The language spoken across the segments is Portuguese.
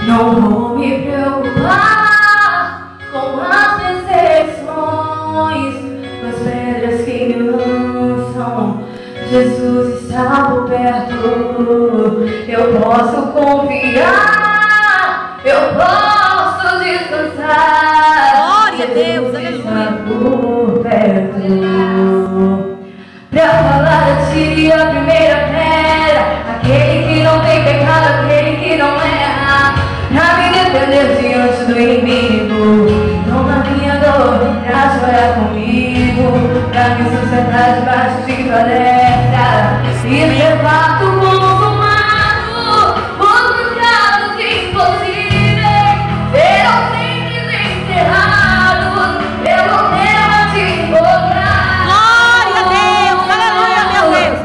Não vou me preocupar com as decepções, com as pedras que me lançam. Jesus está por perto. Eu posso confiar, eu posso descansar. Glória a Deus, aleluia. Por perto. Pra falar a ti a primeira pedra, aquele que não tem pecado, aquele que não erra, pra me defender diante do inimigo. Não na minha dor, pra chorar comigo, pra me sustentar debaixo de palestra e levar tu consumado os pecados impossíveis serão simples encerrados pelo meu advogado. Glória a Deus, aleluia, meu Deus.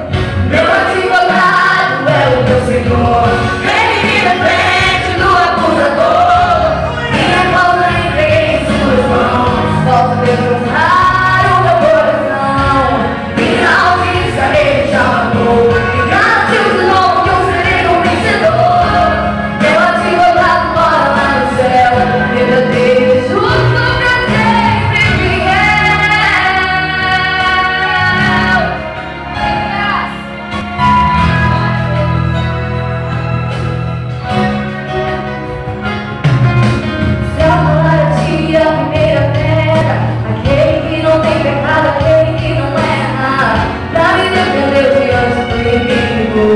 Meu advogado é o teu Senhor, ele me defende do acusador. Minha causa entreguei em suas mãos, posso descansar o meu coração. Minha audiência ele já amou, e garantiu de novo que eu serei um vencedor. Meu advogado mora lá no céu, verdadeiro e justo pra sempre fiel. Se eu falar a ti a primeira pedra, aquele que não tem pecado, aquele que não erra, pra me defender diante do inimigo.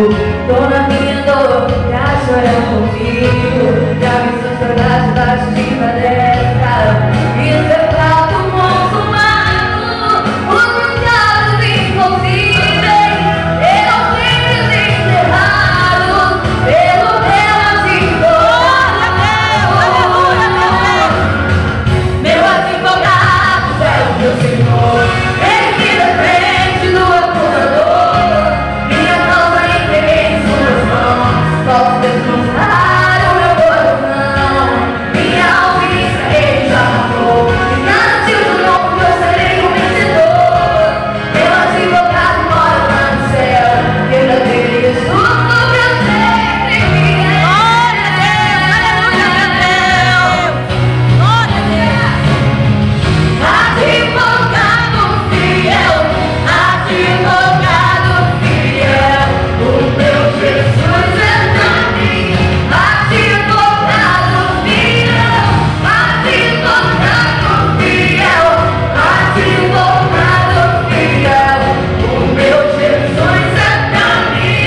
Tô na minha dor, pra chorar comigo, pra me sustentar debaixo de palestra e ser fato consumado. Os pecados impossíveis serão simples encerrados pelo meu advogado. Aleluia, meu Deus. Meu advogado é o meu Senhor, ele me defende do acusador. Minha causa entreguei em suas mãos, posso descansar o meu coração. Minha audiência ele já matou, e garantiu de novo que eu serei um vencedor. Meu advogado mora lá no céu, verdadeiro e justo pra sempre fiel. Glória a Deus, aleluia, meu Deus. Glória a Deus. Advogado fiel, o meu Jesus é pra mim. Advogado fiel, o meu Jesus é pra mim.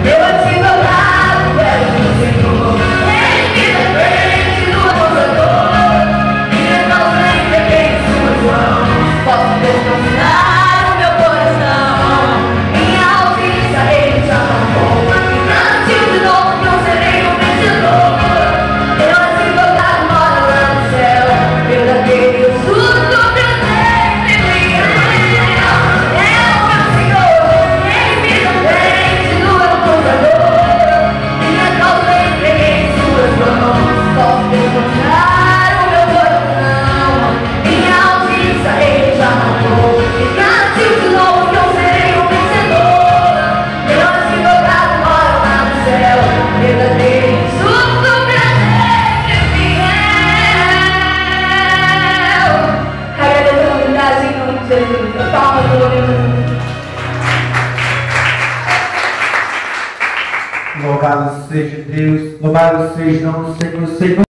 Meu advogado é o meu Senhor, ele me defende do acusador. Minha causa entreguei em suas mãos, posso descansar o meu coração. Minha audiência ele já amou, e garantiu de novo que eu serei um vencedor. Meu advogado mora lá no céu, verdadeiro e justo pra sempre fiel. É o meu Senhor, ele me defende do acusador. Minha causa entreguei em suas mãos, posso descansar o meu coração. Minha audiência ele já matou, e garantiu de novo que eu serei um vencedor. Meu advogado mora lá no céu, verdadeiro e justo pra sempre fiel. Carrega a oportunidade em nome de Jesus. Palmas do nome de Jesus. Louvado seja Deus, louvado seja o nome do Senhor.